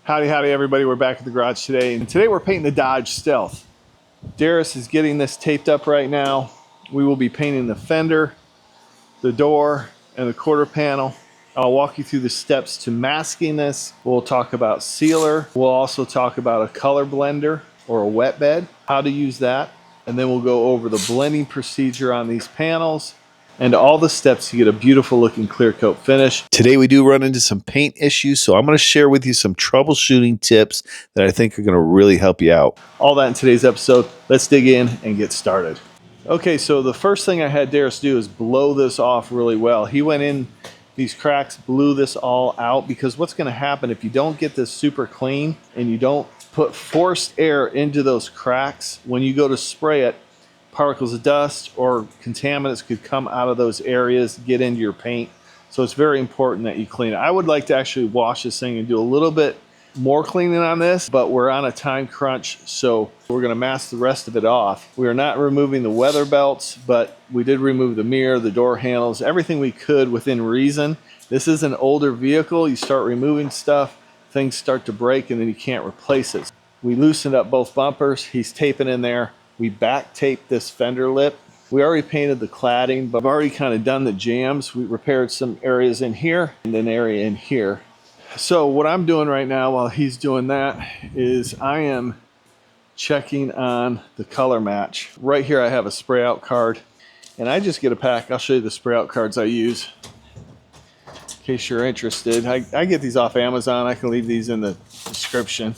Howdy everybody, we're back at the garage today, and today we're painting the Dodge Stealth. Darius is getting this taped up right now. We will be painting the fender, the door, and the quarter panel. I'll walk you through the steps to masking this. We'll talk about sealer. We'll also talk about a color blender or a wet bed, how to use that, and then we'll go over the blending procedure on these panels and all the steps to get a beautiful looking clear coat finish. Today we do run into some paint issues, so I'm going to share with you some troubleshooting tips that I think are going to really help you out. All that in today's episode. Let's dig in and get started. Okay, so the first thing I had Darius do is blow this off really well. He went in these cracks, blew this all out, because what's going to happen if you don't get this super clean and you don't put forced air into those cracks, when you go to spray it, particles of dust or contaminants could come out of those areas, get into your paint. So it's very important that you clean it. I would like to actually wash this thing and do a little bit more cleaning on this, but we're on a time crunch, so we're going to mask the rest of it off. We are not removing the weather belts, but we did remove the mirror, the door handles, everything we could within reason. This is an older vehicle. You start removing stuff, things start to break, and then you can't replace it. We loosened up both bumpers. He's taping in there. We back taped this fender lip. We already painted the cladding, but I've already kind of done the jams. We repaired some areas in here and an area in here. So what I'm doing right now while he's doing that is I am checking on the color match. Right here I have a spray out card, and I just get a pack. I'll show you the spray out cards I use in case you're interested. I get these off Amazon. I can leave these in the description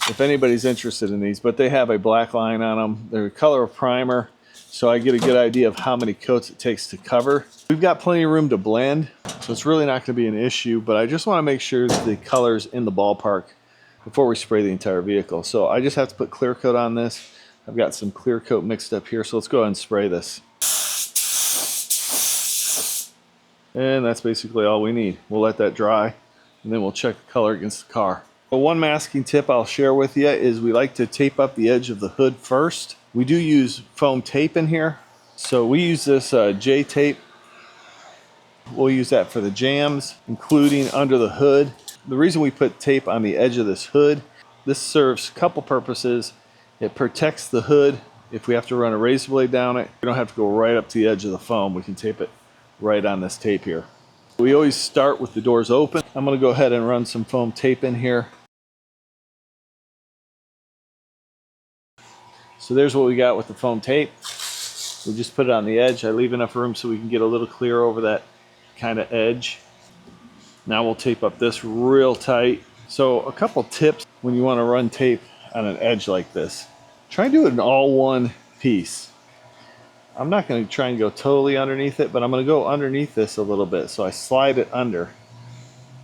if anybody's interested in these, but they have a black line on them. They're a color of primer, so I get a good idea of how many coats it takes to cover. We've got plenty of room to blend, so it's really not going to be an issue, but I just want to make sure that the color's in the ballpark before we spray the entire vehicle. So I just have to put clear coat on this. I've got some clear coat mixed up here, so let's go ahead and spray this. And that's basically all we need. We'll let that dry, and then we'll check the color against the car. One masking tip I'll share with you is we like to tape up the edge of the hood first. We do use foam tape in here, so we use this J tape. We'll use that for the jams, including under the hood. The reason we put tape on the edge of this hood, this serves a couple purposes. It protects the hood. If we have to run a razor blade down it, we don't have to go right up to the edge of the foam. We can tape it right on this tape here. We always start with the doors open. I'm going to go ahead and run some foam tape in here. So there's what we got with the foam tape. We just put it on the edge. I leave enough room so we can get a little clear over that kind of edge. Now we'll tape up this real tight. So a couple tips when you want to run tape on an edge like this. Try and do it in all one piece. I'm not going to try and go totally underneath it, but I'm going to go underneath this a little bit. So I slide it under.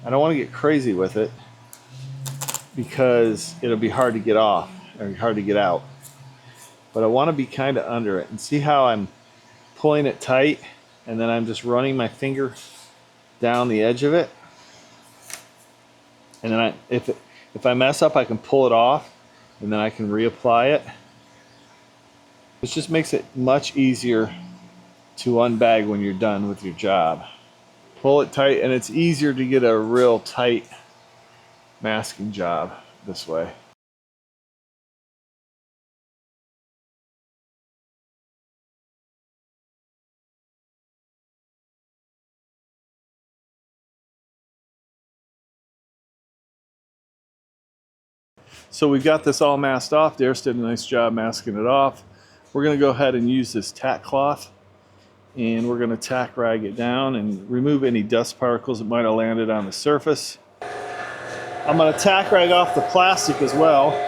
I don't want to get crazy with it because it'll be hard to get off or hard to get out. But I want to be kind of under it, and see how I'm pulling it tight, and then I'm just running my finger down the edge of it. And then if I mess up, I can pull it off, and then I can reapply it. This just makes it much easier to unbag when you're done with your job. Pull it tight, and it's easier to get a real tight masking job this way. So we got this all masked off. Darius did a nice job masking it off. We're going to go ahead and use this tack cloth, and we're going to tack rag it down and remove any dust particles that might have landed on the surface. I'm going to tack rag off the plastic as well.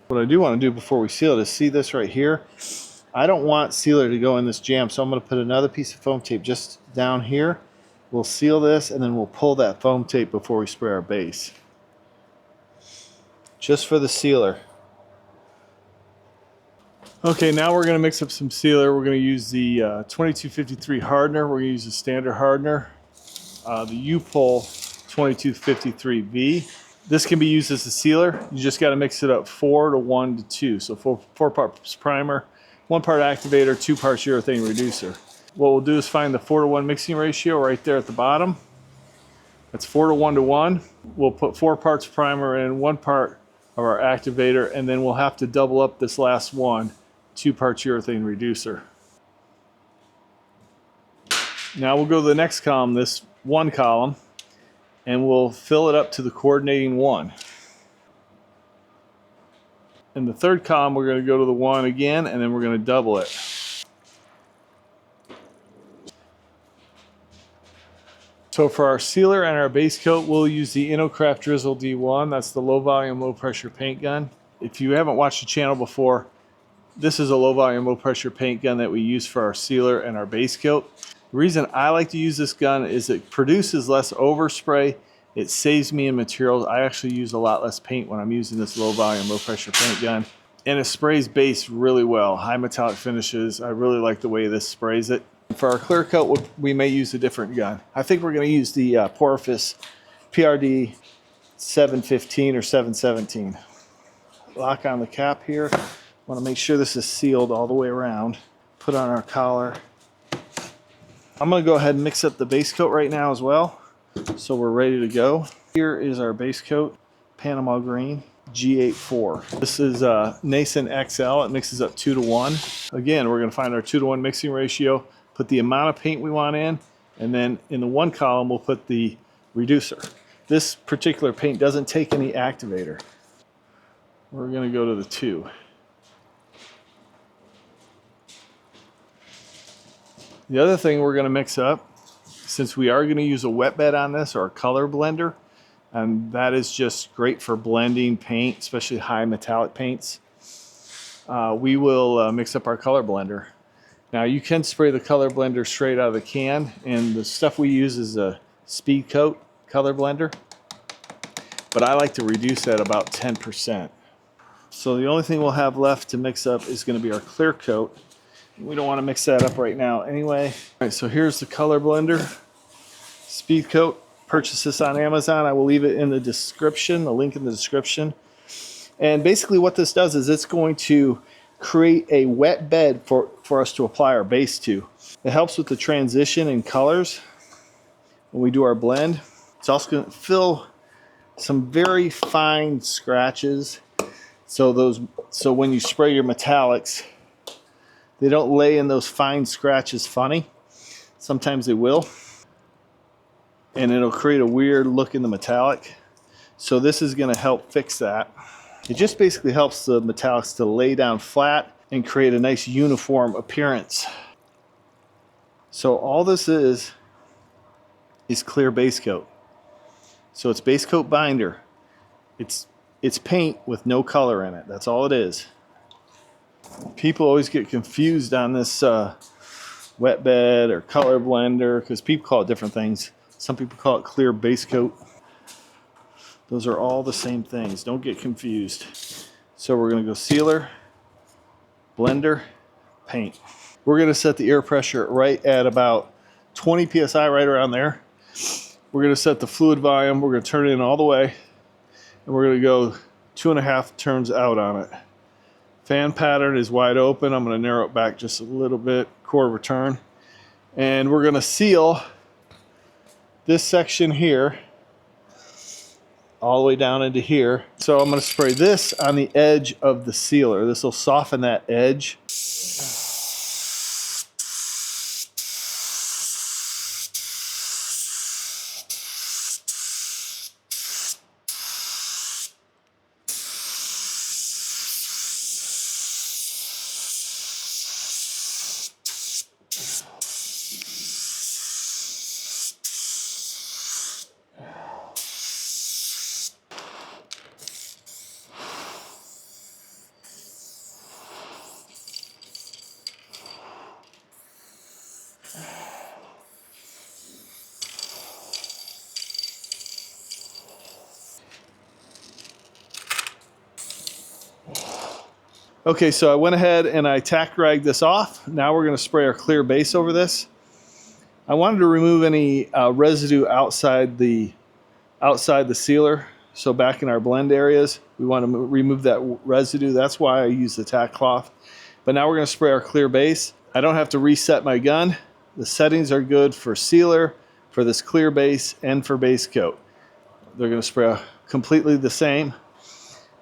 What I do want to do before we seal it is see this right here. I don't want sealer to go in this jam, so I'm going to put another piece of foam tape just down here. We'll seal this, and then we'll pull that foam tape before we spray our base. Just for the sealer. Okay, now we're going to mix up some sealer. We're going to use the 2253 hardener. We're going to use the standard hardener. The Upol 2253V. This can be used as a sealer. You just got to mix it up 4 to 1 to 2. So 4 parts primer, 1 part activator, 2 parts urethane reducer. What we'll do is find the 4 to 1 mixing ratio right there at the bottom. That's 4 to 1 to 1. We'll put 4 parts primer in, 1 part of our activator, and then we'll have to double up this last one, 2 parts urethane reducer. Now we'll go to the next column, this 1 column, and we'll fill it up to the coordinating 1. In the 3rd column, we're going to go to the 1 again, and then we're going to double it. So for our sealer and our base coat, we'll use the Inokraft Drizzle D1. That's the low volume, low pressure paint gun. If you haven't watched the channel before, this is a low volume, low pressure paint gun that we use for our sealer and our base coat. The reason I like to use this gun is it produces less overspray. It saves me in materials. I actually use a lot less paint when I'm using this low volume, low pressure paint gun. And it sprays base really well. High metallic finishes. I really like the way this sprays it. For our clear coat, we may use a different gun. I think we're going to use the Porphis PRD 715 or 717. Lock on the cap here. Want to make sure this is sealed all the way around. Put on our collar. I'm going to go ahead and mix up the base coat right now as well, so we're ready to go. Here is our base coat, Panama Green G84. This is Nason XL. It mixes up 2 to 1. Again, we're going to find our 2 to 1 mixing ratio, put the amount of paint we want in, and then in the 1 column we'll put the reducer. This particular paint doesn't take any activator. We're going to go to the 2. The other thing we're going to mix up, since we are going to use a wet bed on this, or a color blender, and that is just great for blending paint, especially high metallic paints, we will mix up our color blender. Now you can spray the color blender straight out of the can, and the stuff we use is a speedkote color blender, but I like to reduce that about 10%. So the only thing we'll have left to mix up is going to be our clear coat. We don't want to mix that up right now anyway. All right, so here's the color blender, speedkote. Purchase this on Amazon. I will leave it in the description, the link in the description. And basically what this does is it's going to create a wet bed for us to apply our base to. It helps with the transition in colors when we do our blend. It's also going to fill some very fine scratches, so when you spray your metallics, they don't lay in those fine scratches funny. Sometimes they will, and it'll create a weird look in the metallic. So this is going to help fix that. It just basically helps the metallics to lay down flat and create a nice uniform appearance. So all this is clear base coat. So it's base coat binder. It's paint with no color in it. That's all it is. People always get confused on this wet bed or color blender because people call it different things. Some people call it clear base coat. Those are all the same things. Don't get confused. So we're going to go sealer, blender, paint. We're going to set the air pressure right at about 20 psi, right around there. We're going to set the fluid volume. We're going to turn it in all the way, and we're going to go 2.5 turns out on it. Fan pattern is wide open. I'm going to narrow it back just a little bit, 1/4 turn. And we're going to seal this section here all the way down into here. So I'm going to spray this on the edge of the sealer. This will soften that edge. Okay, so I went ahead and I tack ragged this off. Now we're going to spray our clear base over this. I wanted to remove any residue outside the sealer So back in our blend areas, we want to remove that residue. That's why I use the tack cloth. But now we're going to spray our clear base. I don't have to reset my gun. The settings are good for sealer, for this clear base, and for base coat. They're going to spray completely the same.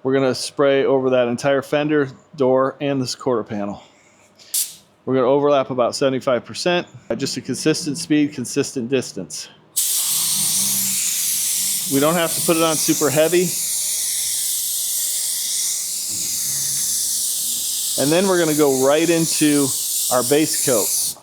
We're going to spray over that entire fender, door, and this quarter panel. We're going to overlap about 75%. Just a consistent speed, consistent distance. We don't have to put it on super heavy. And then we're going to go right into our base coat.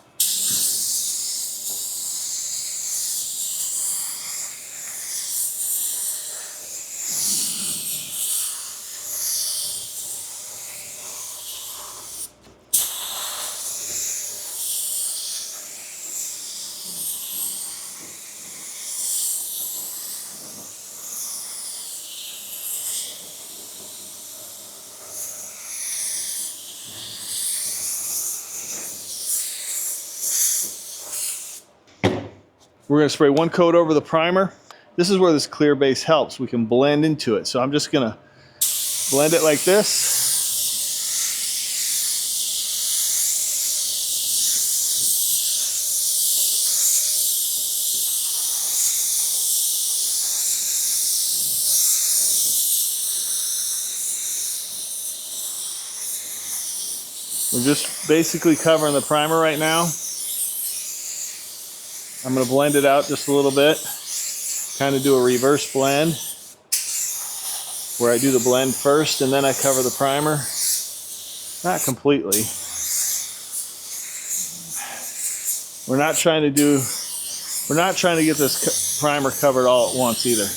We're going to spray one coat over the primer. This is where this clear base helps. We can blend into it. So I'm just going to blend it like this. We're just basically covering the primer right now. I'm going to blend it out just a little bit, kind of do a reverse blend, where I do the blend first and then I cover the primer. Not completely. We're not trying to get this primer covered all at once either.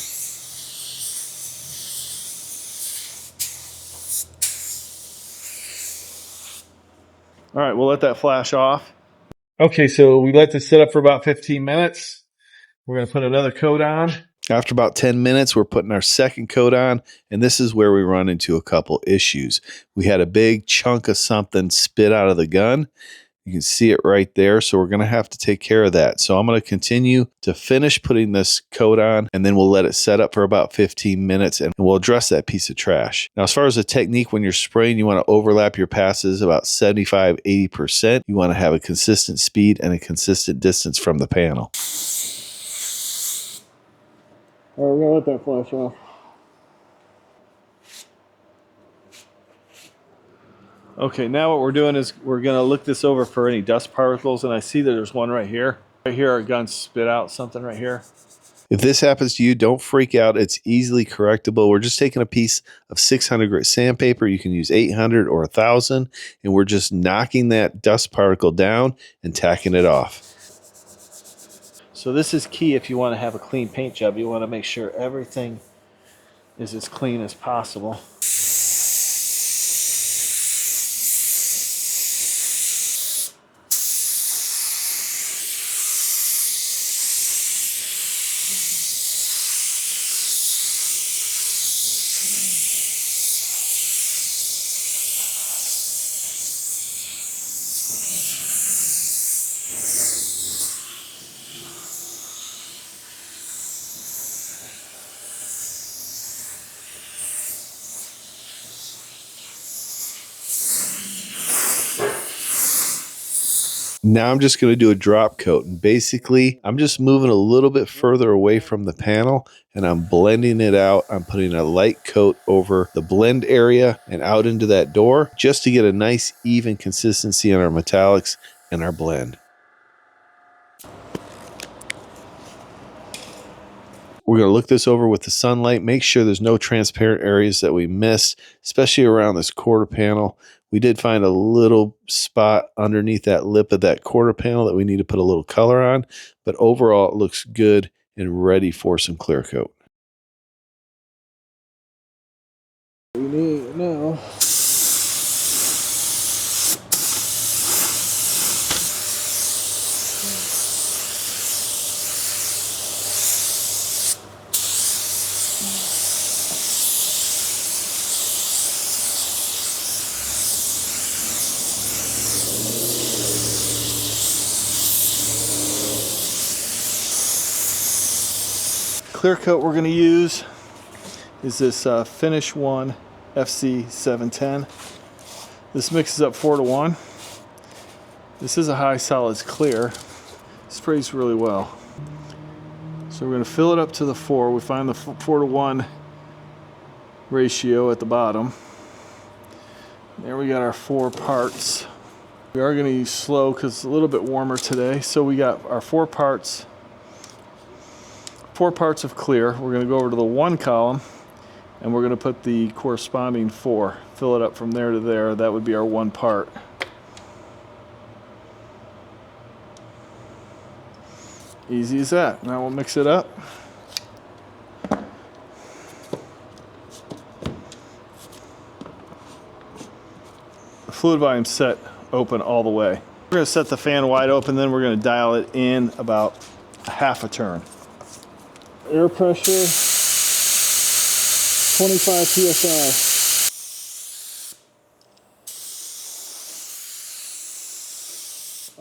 All right, we'll let that flash off. Okay, so we let this sit up for about 15 minutes. We're going to put another coat on. After about 10 minutes, we're putting our second coat on, and this is where we run into a couple issues. We had a big chunk of something spit out of the gun. You can see it right there, so we're going to have to take care of that. So I'm going to continue to finish putting this coat on, and then we'll let it set up for about 15 minutes, and we'll address that piece of trash. Now, as far as the technique, when you're spraying, you want to overlap your passes about 75–80%. You want to have a consistent speed and a consistent distance from the panel. All right, we're going to let that flash off. Okay, now what we're doing is we're going to look this over for any dust particles, and I see that there's one right here. Right here, our gun spit out something right here. If this happens to you, don't freak out. It's easily correctable. We're just taking a piece of 600 grit sandpaper. You can use 800 or 1000, and we're just knocking that dust particle down and tacking it off. So this is key if you want to have a clean paint job. You want to make sure everything is as clean as possible. Now I'm just going to do a drop coat, and basically I'm just moving a little bit further away from the panel and I'm blending it out. I'm putting a light coat over the blend area and out into that door just to get a nice even consistency on our metallics and our blend. We're going to look this over with the sunlight, make sure there's no transparent areas that we missed, especially around this quarter panel. We did find a little spot underneath that lip of that quarter panel that we need to put a little color on, but overall it looks good and ready for some clear coat. We need now. Clear coat we're going to use is this Finish 1 FC 710. This mixes up 4-to-1. This is a high solids clear. Sprays really well. So we're going to fill it up to the 4. We find the 4-to-1 ratio at the bottom. There we got our 4 parts. We are going to use slow because it's a little bit warmer today. So we got our 4 parts of clear. We're going to go over to the 1 column and we're going to put the corresponding 4. Fill it up from there to there. That would be our 1 part. Easy as that. Now we'll mix it up. The fluid volume set open all the way. We're going to set the fan wide open, then we're going to dial it in about a half a turn. Air pressure, 25 psi.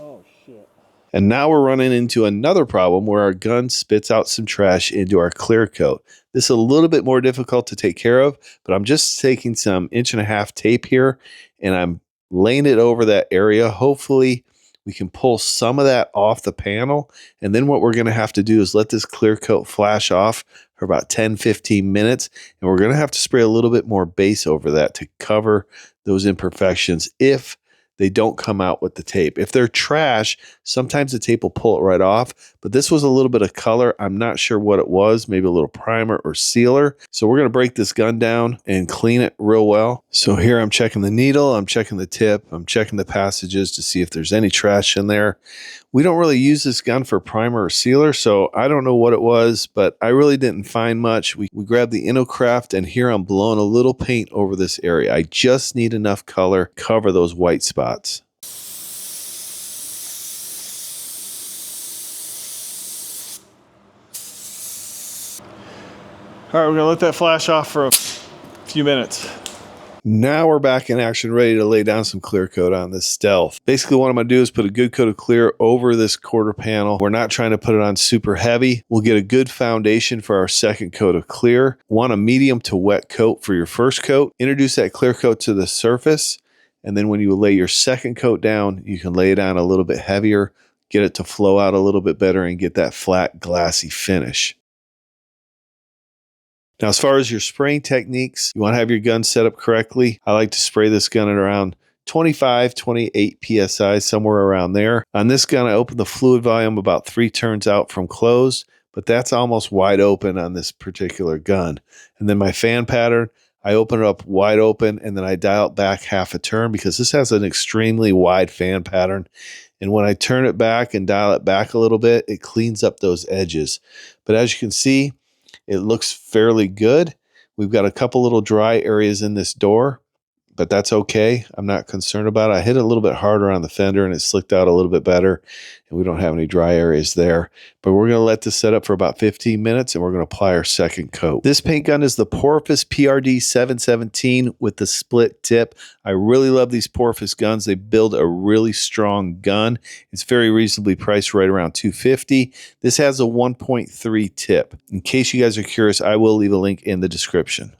Oh shit. And now we're running into another problem where our gun spits out some trash into our clear coat. This is a little bit more difficult to take care of, but I'm just taking some 1.5-inch tape here and I'm laying it over that area. Hopefully we can pull some of that off the panel. And then what we're going to have to do is let this clear coat flash off for about 10-15 minutes. And we're going to have to spray a little bit more base over that to cover those imperfections if they don't come out with the tape. If they're trash, sometimes the tape will pull it right off, but this was a little bit of color. I'm not sure what it was, maybe a little primer or sealer. So we're gonna break this gun down and clean it real well. So here I'm checking the needle, I'm checking the tip, I'm checking the passages to see if there's any trash in there. We don't really use this gun for primer or sealer, so I don't know what it was, but I really didn't find much. We grabbed the Inokraft, and here I'm blowing a little paint over this area. I just need enough color to cover those white spots. All right, we're gonna let that flash off for a few minutes. Now we're back in action, ready to lay down some clear coat on this Stealth. Basically what I'm going to do is put a good coat of clear over this quarter panel. We're not trying to put it on super heavy. We'll get a good foundation for our second coat of clear. Want a medium to wet coat for your first coat. Introduce that clear coat to the surface, and then when you lay your second coat down, you can lay it down a little bit heavier, get it to flow out a little bit better, and get that flat, glassy finish. Now, as far as your spraying techniques, you want to have your gun set up correctly. I like to spray this gun at around 25, 28 PSI, somewhere around there. On this gun, I open the fluid volume about 3 turns out from closed, but that's almost wide open on this particular gun. And then my fan pattern, I open it up wide open and then I dial it back half a turn because this has an extremely wide fan pattern. And when I turn it back and dial it back a little bit, it cleans up those edges. But as you can see, it looks fairly good. We've got a couple little dry areas in this door, but that's okay. I'm not concerned about it. I hit it a little bit harder on the fender and it slicked out a little bit better, and we don't have any dry areas there. But we're going to let this set up for about 15 minutes and we're going to apply our second coat. This paint gun is the Porphis PRD 717 with the split tip. I really love these Porphis guns. They build a really strong gun. It's very reasonably priced, right around $250. This has a 1.3 tip. In case you guys are curious, I will leave a link in the description.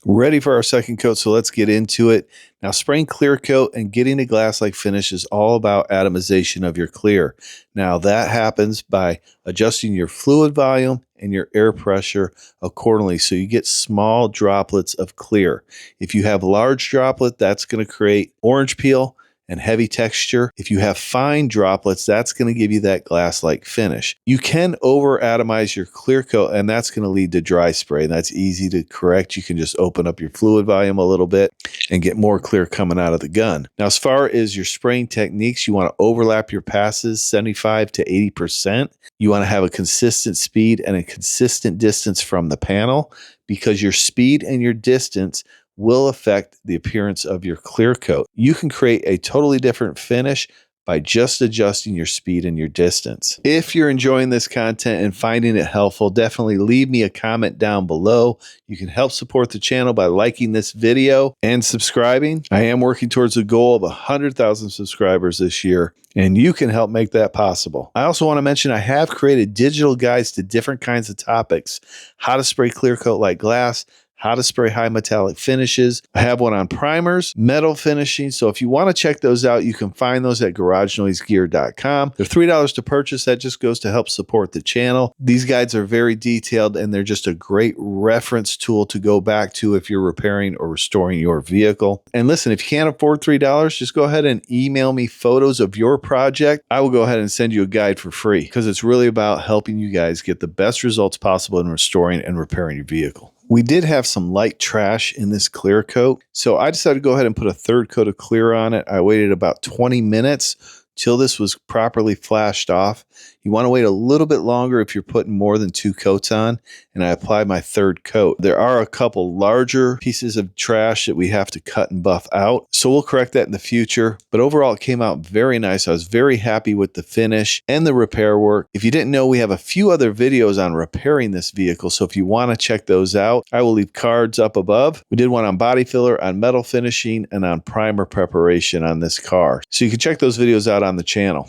Ready for our second coat, so let's get into it. Now, spraying clear coat and getting a glass-like finish is all about atomization of your clear. Now, that happens by adjusting your fluid volume and your air pressure accordingly, so you get small droplets of clear. If you have large droplet, that's going to create orange peel and heavy texture. If you have fine droplets, that's going to give you that glass-like finish. You can over-atomize your clear coat, and that's going to lead to dry spray. That's easy to correct. You can just open up your fluid volume a little bit and get more clear coming out of the gun. Now, as far as your spraying techniques, you want to overlap your passes 75 to 80%. You want to have a consistent speed and a consistent distance from the panel, because your speed and your distance will affect the appearance of your clear coat. You can create a totally different finish by just adjusting your speed and your distance. If you're enjoying this content and finding it helpful, definitely leave me a comment down below. You can help support the channel by liking this video and subscribing. I am working towards a goal of 100,000 subscribers this year, and you can help make that possible. I also want to mention I have created digital guides to different kinds of topics: how to spray clear coat like glass, how to spray high metallic finishes. I have one on primers, metal finishing. So if you want to check those out, you can find those at garagenoisegear.com. They're $3 to purchase. That just goes to help support the channel. These guides are very detailed, and they're just a great reference tool to go back to if you're repairing or restoring your vehicle. And listen, if you can't afford $3, just go ahead and email me photos of your project. I will go ahead and send you a guide for free, because it's really about helping you guys get the best results possible in restoring and repairing your vehicle. We did have some light trash in this clear coat, so I decided to go ahead and put a third coat of clear on it. I waited about 20 minutes till this was properly flashed off. You want to wait a little bit longer if you're putting more than 2 coats on, and I applied my third coat. There are a couple larger pieces of trash that we have to cut and buff out, so we'll correct that in the future. But overall, it came out very nice. I was very happy with the finish and the repair work. If you didn't know, we have a few other videos on repairing this vehicle, so if you want to check those out, I will leave cards up above. We did one on body filler, on metal finishing, and on primer preparation on this car, so you can check those videos out on the channel.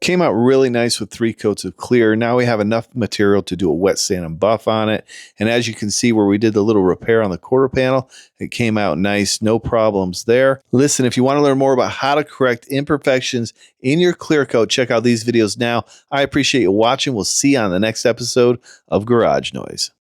Came out really nice with 3 coats of clear. Now we have enough material to do a wet sand and buff on it. And as you can see where we did the little repair on the quarter panel, it came out nice, no problems there. Listen, if you want to learn more about how to correct imperfections in your clear coat, check out these videos now. I appreciate you watching. We'll see you on the next episode of Garage Noise.